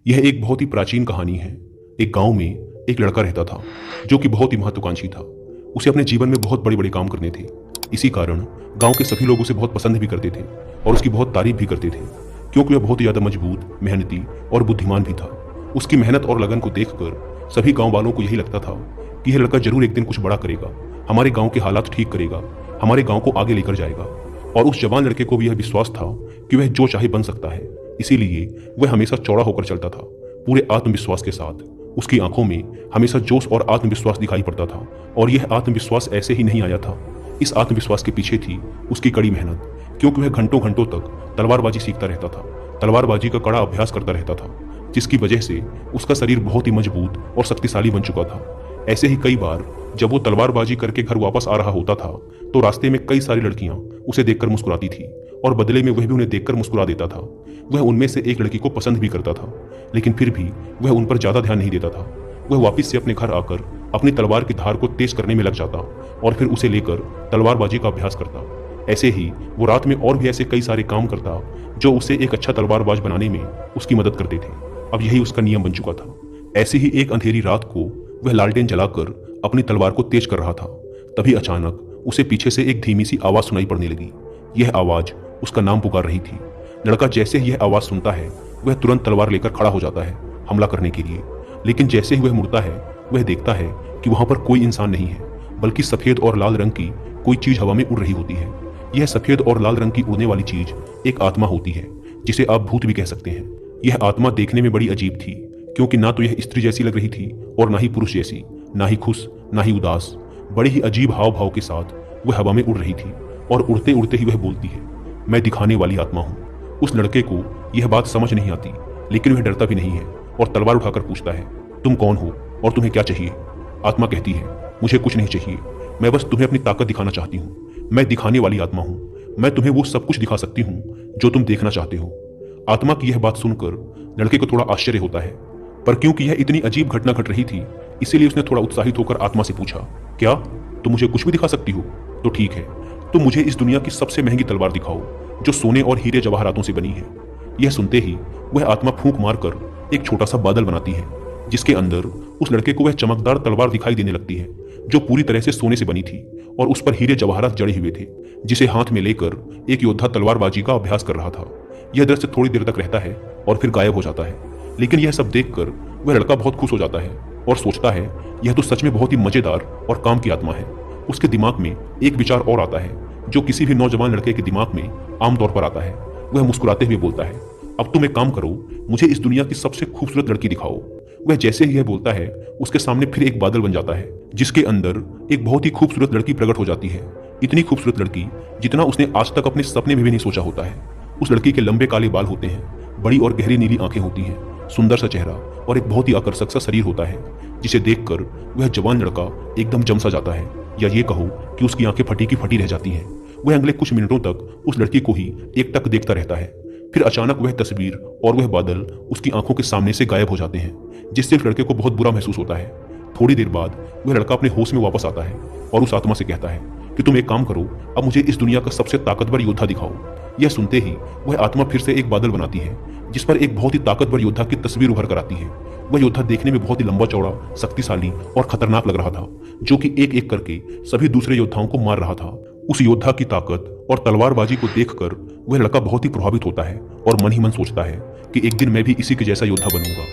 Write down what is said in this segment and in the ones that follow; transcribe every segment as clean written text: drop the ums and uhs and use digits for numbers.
यह एक बहुत ही प्राचीन कहानी है। एक गांव में एक लड़का रहता था जो कि बहुत ही महत्वाकांक्षी था। उसे अपने जीवन में बहुत बड़े बड़े काम करने थे। इसी कारण गांव के सभी लोग उसे बहुत पसंद भी करते थे और उसकी बहुत तारीफ भी करते थे, क्योंकि वह बहुत ही ज़्यादा मजबूत, मेहनती और बुद्धिमान भी था। उसकी मेहनत और लगन को देखकर सभी गाँव वालों को यही लगता था कि यह लड़का जरूर एक दिन कुछ बड़ा करेगा, हमारे गाँव के हालात ठीक करेगा, हमारे गाँव को आगे लेकर जाएगा। और उस जवान लड़के को भी यह विश्वास था कि वह जो चाहे बन सकता है। इसीलिए वह हमेशा चौड़ा होकर चलता था, पूरे आत्मविश्वास के साथ। उसकी आंखों में हमेशा जोश और आत्मविश्वास दिखाई पड़ता था। और यह आत्मविश्वास ऐसे ही नहीं आया था। इस आत्मविश्वास के पीछे थी उसकी कड़ी मेहनत, क्योंकि वह घंटों घंटों तक तलवारबाजी सीखता रहता था, तलवारबाजी का कड़ा अभ्यास करता रहता था, जिसकी वजह से उसका शरीर बहुत ही मजबूत और शक्तिशाली बन चुका था। ऐसे ही कई बार जब वो तलवारबाजी करके घर वापस आ रहा होता था तो रास्ते में कई सारी लड़कियां उसे देखकर मुस्कुराती थी और बदले में वह भी उन्हें देखकर मुस्कुरा देता था। वह उनमें से एक लड़की को पसंद भी करता था, लेकिन फिर भी वह उन पर ज्यादा ध्यान नहीं देता था। वह वापस से अपने घर आकर अपनी तलवार की धार को तेज करने में लग जाता और फिर उसे लेकर तलवारबाजी का अभ्यास करता। ऐसे ही वो रात में और भी ऐसे कई सारे काम करता जो उसे एक अच्छा तलवारबाज बनाने में उसकी मदद करते थे। अब यही उसका नियम बन चुका था। ऐसे ही एक अंधेरी रात को वह लालटेन जलाकर अपनी तलवार को तेज कर रहा था। तभी अचानक उसे पीछे से एक धीमी सी आवाज सुनाई पड़ने लगी। यह आवाज उसका नाम पुकार रही थी। लड़का जैसे ही यह आवाज सुनता है वह तुरंत तलवार लेकर खड़ा हो जाता है हमला करने के लिए। लेकिन जैसे ही वह मुड़ता है वह देखता है कि वहां पर कोई इंसान नहीं है, बल्कि सफेद और लाल रंग की कोई चीज हवा में उड़ रही होती है। यह सफेद और लाल रंग की उड़ने वाली चीज एक आत्मा होती है, जिसे आप भूत भी कह सकते हैं। यह आत्मा देखने में बड़ी अजीब थी, क्योंकि ना तो यह स्त्री जैसी लग रही थी और ना ही पुरुष जैसी, ना ही खुश ना ही उदास। बड़े ही अजीब हाव भाव के साथ वह हवा में उड़ रही थी और उड़ते उड़ते ही वह बोलती है, मैं दिखाने वाली आत्मा हूँ। उस लड़के को यह बात समझ नहीं आती, लेकिन वह डरता भी नहीं है और तलवार उठाकर पूछता है, तुम कौन हो और तुम्हें क्या चाहिए? आत्मा कहती है, मुझे कुछ नहीं चाहिए, मैं बस तुम्हें अपनी ताकत दिखाना चाहती हूँ। मैं दिखाने वाली आत्मा हूँ, मैं तुम्हें वो सब कुछ दिखा सकती हूँ जो तुम देखना चाहते हो। आत्मा की यह बात सुनकर लड़के को थोड़ा आश्चर्य होता है, पर क्योंकि यह इतनी अजीब घटना घट रही थी इसीलिए उसने थोड़ा उत्साहित होकर आत्मा से पूछा, क्या तुम मुझे कुछ भी दिखा सकती हो? तो ठीक है, तो मुझे इस दुनिया की सबसे महंगी तलवार दिखाओ जो सोने और हीरे जवाहरातों से बनी है। यह सुनते ही वह आत्मा फूंक मारकर एक छोटा सा बादल बनाती है, जिसके अंदर उस लड़के को वह चमकदार तलवार दिखाई देने लगती है जो पूरी तरह से सोने से बनी थी और उस पर हीरे जवाहरात जड़े हुए थे, जिसे हाथ में लेकर एक योद्धा तलवारबाजी का अभ्यास कर रहा था। यह दृश्य थोड़ी देर तक रहता है और फिर गायब हो जाता है। लेकिन यह सब देखकर वह लड़का बहुत खुश हो जाता है और सोचता है, यह तो सच में बहुत ही मजेदार और काम की आत्मा है। उसके दिमाग में एक विचार और आता है जो किसी भी नौजवान लड़के के दिमाग में आमतौर पर आता है। वह मुस्कुराते हुए बोलता है, अब तुम एक काम करो, मुझे इस दुनिया की सबसे खूबसूरत लड़की दिखाओ। वह जैसे ही यह बोलता है उसके सामने फिर एक बादल बन जाता है, जिसके अंदर एक बहुत ही खूबसूरत लड़की प्रकट हो जाती है। इतनी खूबसूरत लड़की जितना उसने आज तक अपने सपने में भी नहीं सोचा होता है। उस लड़की के लंबे काले बाल होते हैं, बड़ी और गहरी नीली आंखें होती हैं, सुंदर सा चेहरा और एक बहुत ही आकर्षक सा शरीर होता है, जिसे देखकर वह जवान लड़का एकदम जम सा जाता है, या ये कहो कि उसकी आंखें फटी की फटी रह जाती हैं। वह अगले कुछ मिनटों तक उस लड़की को ही एकटक देखता रहता है। फिर अचानक वह तस्वीर और वह बादल उसकी आंखों के सामने से गायब हो जाते हैं, जिससे उस लड़के को बहुत बुरा महसूस होता है। थोड़ी देर बाद वह लड़का अपने होश में वापस आता है और उस आत्मा से कहता है कि तुम एक काम करो, अब मुझे इस दुनिया का सबसे ताकतवर योद्धा दिखाओ। यह सुनते ही वह आत्मा फिर से एक बादल बनाती है, जिस पर एक बहुत ही ताकतवर योद्धा की तस्वीर उभर कर आती है। वह योद्धा देखने में बहुत ही लंबा चौड़ा, शक्तिशाली और खतरनाक लग रहा था, जो कि एक एक करके सभी दूसरे योद्धाओं को मार रहा था। उस योद्धा की ताकत और तलवारबाजी को देखकर वह लड़का बहुत ही प्रभावित होता है और मन ही मन सोचता है कि एक दिन मैं भी इसी के जैसा योद्धा बनूंगा।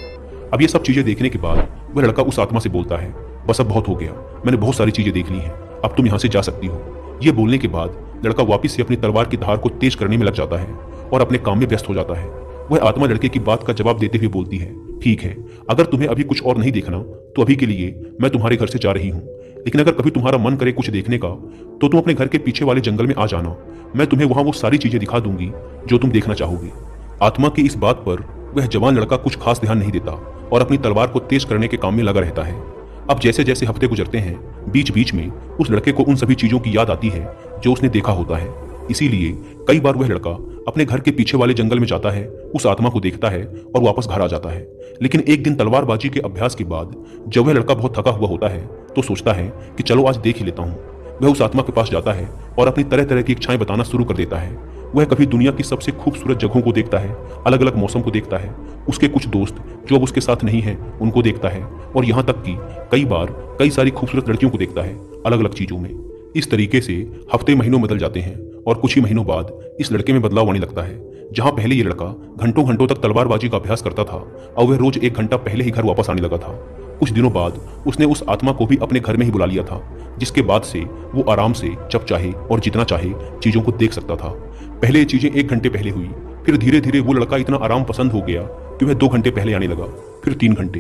अब ये सब चीजें देखने के बाद वह लड़का उस आत्मा से बोलता है, बस अब बहुत हो गया, मैंने बहुत सारी चीजें देख ली हैं, अब तुम यहाँ से जा सकती हो। यह बोलने के बाद लड़का वापस से अपनी तलवार की धार को तेज करने में लग जाता है और अपने काम में व्यस्त हो जाता है। वह आत्मा लड़के की बात का जवाब देते हुए बोलती है, ठीक है, अगर तुम्हें अभी कुछ और नहीं देखना तो अभी के लिए मैं तुम्हारे घर से जा रही हूँ, लेकिन अगर कभी तुम्हारा मन करे कुछ देखने का तो तुम अपने घर के पीछे वाले जंगल में आ जाना, मैं तुम्हें वहां वो सारी चीजें दिखा दूंगी जो तुम देखना चाहोगे। आत्मा की इस बात पर वह जवान लड़का कुछ खास ध्यान नहीं देता और अपनी तलवार को तेज करने के काम में लगा रहता है। अब जैसे जैसे हफ्ते गुजरते हैं, बीच बीच में उस लड़के को उन सभी चीजों की याद आती है जो उसने देखा होता है। इसीलिए कई बार वह लड़का अपने घर के पीछे वाले जंगल में जाता है, उस आत्मा को देखता है और वापस घर आ जाता है। लेकिन एक दिन तलवारबाजी के अभ्यास के बाद जब वह लड़का बहुत थका हुआ होता है तो सोचता है कि चलो आज देख ही लेता हूँ वह उस आत्मा के पास जाता है और अपनी तरह तरह की इच्छाएं बताना शुरू कर देता है। वह कभी दुनिया की सबसे खूबसूरत जगहों को देखता है, अलग अलग मौसम को देखता है, उसके कुछ दोस्त जो अब उसके साथ नहीं हैं उनको देखता है, और यहाँ तक कि कई बार कई सारी खूबसूरत लड़कियों को देखता है अलग अलग चीजों में। इस तरीके से हफ्ते महीनों बदल जाते हैं और कुछ ही महीनों बाद इस लड़के में बदलाव आने लगता है। जहां पहले ये लड़का घंटों घंटों तक तलवारबाजी का अभ्यास करता था, अब वह रोज 1 घंटा पहले ही घर वापस आने लगा था। कुछ दिनों बाद उसने उस आत्मा को भी अपने घर में ही बुला लिया था, जिसके बाद से वो आराम से जब चाहे और जितना चाहे चीजों को देख सकता था। पहले ये चीजें 1 घंटे पहले हुई, फिर धीरे धीरे वो लड़का इतना आराम पसंद हो गया कि वह 2 घंटे पहले आने लगा, फिर 3 घंटे।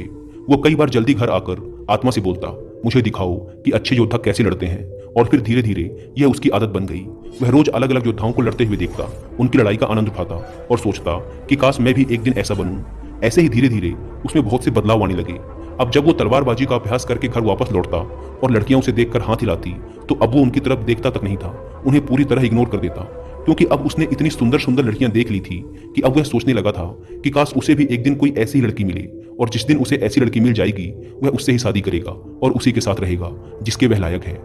वो कई बार जल्दी घर आकर आत्मा से बोलता, मुझे दिखाओ कि अच्छे योद्धा कैसे लड़ते हैं, और फिर धीरे धीरे यह उसकी आदत बन गई। वह रोज अलग अलग योद्धाओं को लड़ते हुए देखता, उनकी लड़ाई का आनंद उठाता और सोचता कि काश मैं भी एक दिन ऐसा बनूं। ऐसे ही धीरे धीरे उसमें बहुत से बदलाव आने लगे। अब जब वो तलवारबाजी का अभ्यास करके घर वापस लौटता और लड़कियां उसे देखकर हाथ हिलाती, तो अब वो उनकी तरफ देखता तक नहीं था, उन्हें पूरी तरह इग्नोर कर देता, क्योंकि अब उसने इतनी सुंदर सुंदर लड़कियां देख ली थी कि अब वह सोचने लगा था कि काश उसे भी एक दिन कोई ऐसी लड़की मिले, और जिस दिन उसे ऐसी लड़की मिल जाएगी वह उससे ही शादी करेगा और उसी के साथ रहेगा जिसके वह लायक है।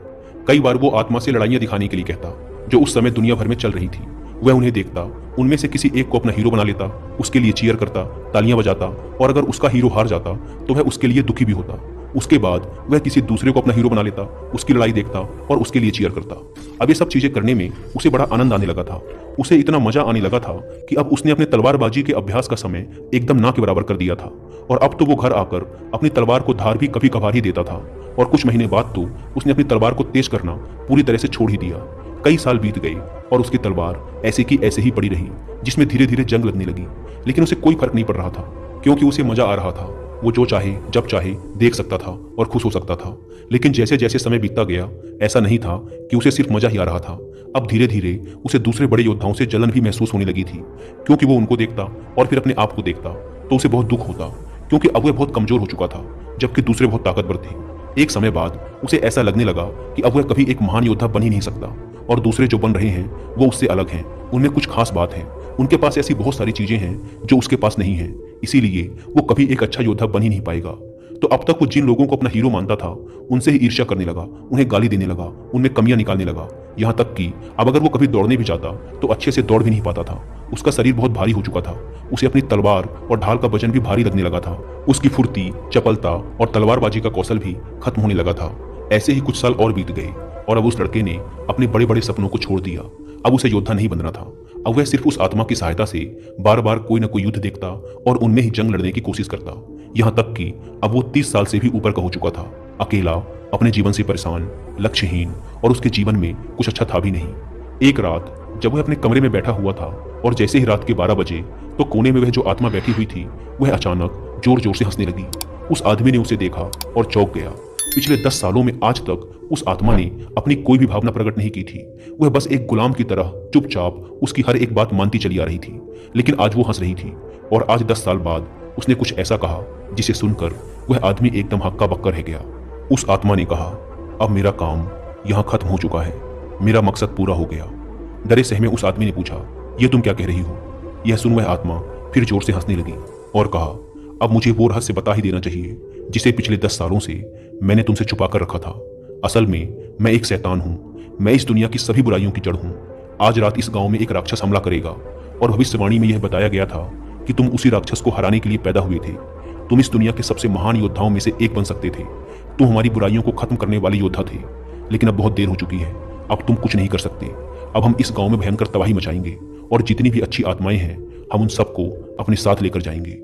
कई बार वो आत्मा से लड़ाइयां दिखाने के लिए कहता, जो उस समय दुनिया भर में चल रही थी। वह उन्हें देखता, उनमें से किसी एक को अपना हीरो बना लेता, उसके लिए चीयर करता, तालियां बजाता, और अगर उसका हीरो हार जाता तो वह उसके लिए दुखी भी होता। उसके बाद वह किसी दूसरे को अपना हीरो बना लेता, उसकी लड़ाई देखता और उसके लिए चीयर करता। अब ये सब चीजें करने में उसे बड़ा आनंद आने लगा था। उसे इतना मजा आने लगा था कि अब उसने अपने तलवारबाजी के अभ्यास का समय एकदम ना के बराबर कर दिया था, और अब तो वो घर आकर अपनी तलवार को धार भी कभी कभार ही देता था। और कुछ महीने बाद तो उसने अपनी तलवार को तेज करना पूरी तरह से छोड़ ही दिया। कई साल बीत गए और उसकी तलवार ऐसे की ऐसे ही पड़ी रही, जिसमें धीरे धीरे जंग लगने लगी, लेकिन उसे कोई फर्क नहीं पड़ रहा था, क्योंकि उसे मजा आ रहा था। वो जो चाहे जब चाहे देख सकता था और खुश हो सकता था। लेकिन जैसे जैसे समय बीतता गया, ऐसा नहीं था कि उसे सिर्फ मजा ही आ रहा था। अब धीरे धीरे उसे दूसरे बड़े योद्धाओं से जलन भी महसूस होने लगी थी, क्योंकि वो उनको देखता और फिर अपने आप को देखता तो उसे बहुत दुख होता, क्योंकि अब वह बहुत कमजोर हो चुका था, जबकि दूसरे बहुत ताकतवर थे। एक समय बाद उसे ऐसा लगने लगा कि अब वह कभी एक महान योद्धा बन ही नहीं सकता, और दूसरे जो बन रहे हैं वो उससे अलग हैं, उनमें कुछ खास बात है, उनके पास ऐसी बहुत सारी चीजें हैं जो उसके पास नहीं है, इसीलिए वो कभी एक अच्छा योद्धा बन ही नहीं पाएगा। तो अब तक वो जिन लोगों को अपना हीरो मानता था उनसे ही ईर्ष्या करने लगा, उन्हें गाली देने लगा, उनमें कमियां निकालने लगा, यहाँ तक कि अब अगर वो कभी दौड़ने भी जाता तो अच्छे से दौड़ भी नहीं पाता था। उसका शरीर बहुत भारी हो चुका था, उसे अपनी तलवार और ढाल का वजन भी भारी लगने लगा था। उसकी फुर्ती, चपलता और तलवारबाजी का कौशल भी खत्म होने लगा था। ऐसे ही कुछ साल और बीत गए और अब उस लड़के ने अपने बड़े बड़े सपनों को छोड़ दिया। अब उसे योद्धा नहीं बनना था, अब वह सिर्फ उस आत्मा की सहायता से बार बार कोई न कोई युद्ध देखता और उनमें ही जंग लड़ने की कोशिश करता। यहाँ तक कि अब वो 30 साल से भी ऊपर का हो चुका था, अकेला, अपने जीवन से परेशान, लक्ष्यहीन, और उसके जीवन में कुछ अच्छा था भी नहीं। एक रात जब वह अपने कमरे में बैठा हुआ था और जैसे ही रात के 12 बजे तो कोने में वह जो आत्मा बैठी हुई थी वह अचानक जोर जोर से हंसने लगी। उस आदमी ने उसे देखा और चौंक गया। पिछले 10 सालों में आज तक उस आत्मा ने अपनी कोई भी भावना प्रकट नहीं की थी। वह बस एक गुलाम की तरह चुपचाप उसकी हर एक बात मानती चली आ रही थी, लेकिन आज वो हंस रही थी। और आज 10 साल बाद उसने कुछ ऐसा कहा जिसे सुनकर वह आदमी एकदम हक्का बक्का रह गया। उस आत्मा ने कहा, अब मेरा काम यहाँ खत्म हो चुका है, मेरा मकसद पूरा हो गया। डरे सहमे उस आदमी ने पूछा, यह तुम क्या कह रही हो? यह सुन वह आत्मा फिर जोर से हंसने लगी और कहा, अब मुझे वो रहस्य बता ही देना चाहिए जिसे पिछले 10 सालों से मैंने तुमसे छुपा कर रखा था। असल में मैं एक शैतान हूँ, मैं इस दुनिया की सभी बुराइयों की जड़ हूँ। आज रात इस गांव में एक राक्षस हमला करेगा और भविष्यवाणी में यह बताया गया था कि तुम उसी राक्षस को हराने के लिए पैदा हुए थे। तुम इस दुनिया के सबसे महान योद्धाओं में से एक बन सकते थे। तुम हमारी बुराइयों को खत्म करने वाले योद्धा थे, लेकिन अब बहुत देर हो चुकी है, अब तुम कुछ नहीं कर सकते। अब हम इस गांव में भयंकर तबाही मचाएंगे और जितनी भी अच्छी आत्माएं हैं हम उन सबको अपने साथ लेकर जाएंगे।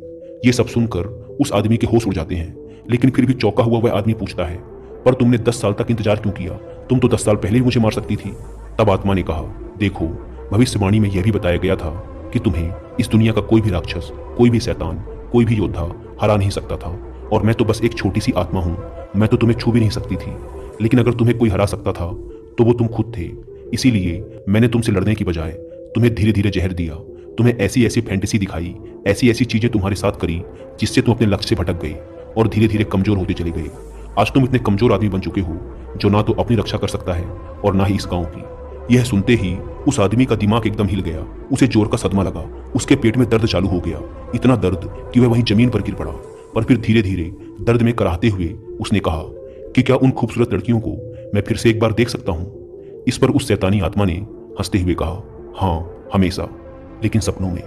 ये सब सुनकर उस आदमी के होश उड़ जाते हैं, लेकिन फिर भी चौंका हुआ वह आदमी पूछता है, पर तुमने 10 साल तक इंतजार क्यों किया? तुम तो 10 साल पहले ही मुझे मार सकती थी। तब आत्मा ने कहा, देखो, भविष्यवाणी में यह भी बताया गया था कि तुम्हें इस दुनिया का कोई भी राक्षस, कोई भी शैतान, कोई भी योद्धा हरा नहीं सकता था, और मैं तो बस एक छोटी सी आत्मा हूँ, मैं तो तुम्हें छू भी नहीं सकती थी। लेकिन अगर तुम्हें कोई हरा सकता था तो वो तुम खुद थे। इसीलिए मैंने तुमसे लड़ने की बजाय तुम्हें धीरे धीरे जहर दिया, तुम्हें ऐसी ऐसी फैंटेसी दिखाई, ऐसी ऐसी चीजें तुम्हारे साथ करी जिससे तुम अपने लक्ष्य से भटक गए और धीरे धीरे कमजोर होते चले गए। आज तुम इतने कमजोर आदमी बन चुके हो जो ना तो अपनी रक्षा कर सकता है और ना ही इस गांव की। यह सुनते ही उस आदमी का दिमाग एकदम हिल गया, उसे जोर का सदमा लगा, उसके पेट में दर्द चालू हो गया, इतना दर्द कि वह वहीं जमीन पर गिर पड़ा। पर फिर धीरे धीरे दर्द में कराहते हुए उसने कहा कि क्या उन खूबसूरत लड़कियों को मैं फिर से एक बार देख सकता हूँ? इस पर उस शैतानी आत्मा ने हंसते हुए कहा, हाँ हमेशा, लेकिन सपनों में।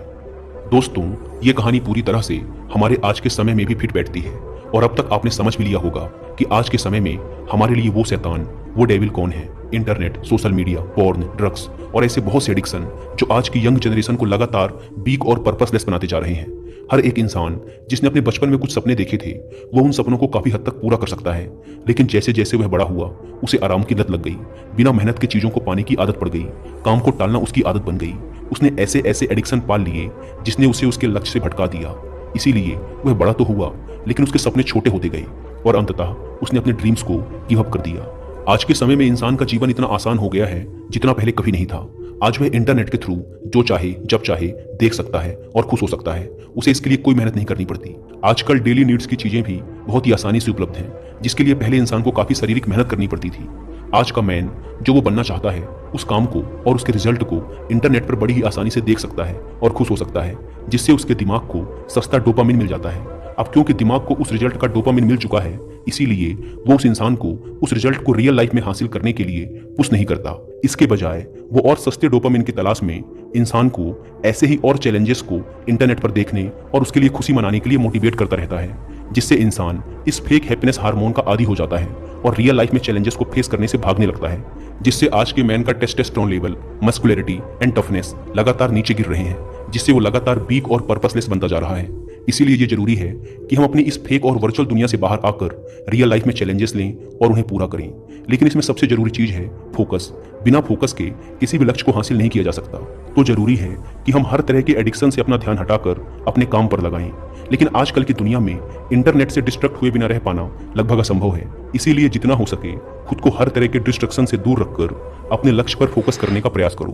दोस्तों, ये कहानी पूरी तरह से हमारे आज के समय में भी फिट बैठती है और अब तक आपने समझ भी लिया होगा कि आज के समय में हमारे लिए वो शैतान, वो डेविल कौन है। Internet, social media, porn, drugs और ऐसे बहुत से एडिक्शन जो आज की यंग जनरेशन को लगातार वीक और पर्पसलेस बनाते जा रहे हैं। हर एक इंसान जिसने अपने बचपन में कुछ सपने देखे थे वो उन सपनों को काफी हद तक पूरा कर सकता है, लेकिन जैसे जैसे वह बड़ा हुआ उसे आराम की लत लग गई, बिना मेहनत के चीजों को पाने की आदत पड़ गई, काम को टालना उसकी आदत बन गई। उसने ऐसे ऐसे एडिक्शन पाल लिए जिसने उसे उसके लक्ष्य से भटका दिया। इसीलिए वह बड़ा तो हुआ लेकिन उसके सपने छोटे होते गए और अंततः उसने अपने ड्रीम्स को गिव अप कर दिया। आज के समय में इंसान का जीवन इतना आसान हो गया है जितना पहले कभी नहीं था। आज वह इंटरनेट के थ्रू जो चाहे जब चाहे देख सकता है और खुश हो सकता है। उसे इसके लिए कोई मेहनत नहीं करनी पड़ती। आजकल डेली नीड्स की चीजें भी बहुत ही आसानी से उपलब्ध हैं, जिसके लिए पहले इंसान को काफी शारीरिक मेहनत करनी पड़ती थी। आज का मैन जो वो बनना चाहता है उस काम को और उसके रिजल्ट को इंटरनेट पर बड़ी ही आसानी से देख सकता है और खुश हो सकता है, जिससे उसके दिमाग को सस्ता डोपामिन मिल जाता है। अब क्योंकि दिमाग को उस रिजल्ट का डोपामिन मिल चुका है, इसीलिए वो उस इंसान को उस रिजल्ट को रियल लाइफ में हासिल करने के लिए पुश नहीं करता। इसके बजाय वो और सस्ते डोपामिन की तलाश में इंसान को ऐसे ही और चैलेंजेस को इंटरनेट पर देखने और उसके लिए खुशी मनाने के लिए मोटिवेट करता रहता है, जिससे इंसान इस फेक हैप्पीनेस हार्मोन का आदी हो जाता है और रियल लाइफ में चैलेंजेस को फेस करने से भागने लगता है, जिससे आज के मैन का testosterone level, muscularity and toughness लगातार नीचे गिर रहे हैं, जिससे वो लगातार वीक और पर्पसलेस बनता जा रहा है। इसीलिए ये जरूरी है कि हम अपनी इस फेक और वर्चुअल दुनिया से बाहर आकर रियल लाइफ में चैलेंजेस लें और उन्हें पूरा करें। लेकिन इसमें सबसे जरूरी चीज है फोकस। बिना फोकस के किसी भी लक्ष्य को हासिल नहीं किया जा सकता। तो जरूरी है कि हम हर तरह के एडिक्शन से अपना ध्यान हटाकर अपने काम पर लगाएं। लेकिन आजकल की दुनिया में इंटरनेट से डिस्ट्रैक्ट हुए बिना रह पाना लगभग असंभव है। इसीलिए जितना हो सके खुद को हर तरह के डिस्ट्रैक्शन से दूर रखकर अपने लक्ष्य पर फोकस करने का प्रयास करो,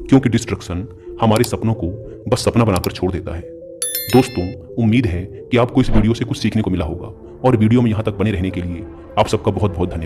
क्योंकि डिस्ट्रैक्शन हमारे सपनों को बस सपना बनाकर छोड़ देता है। दोस्तों, उम्मीद है कि आपको इस वीडियो से कुछ सीखने को मिला होगा और वीडियो में यहाँ तक बने रहने के लिए आप सबका बहुत बहुत धन्यवाद।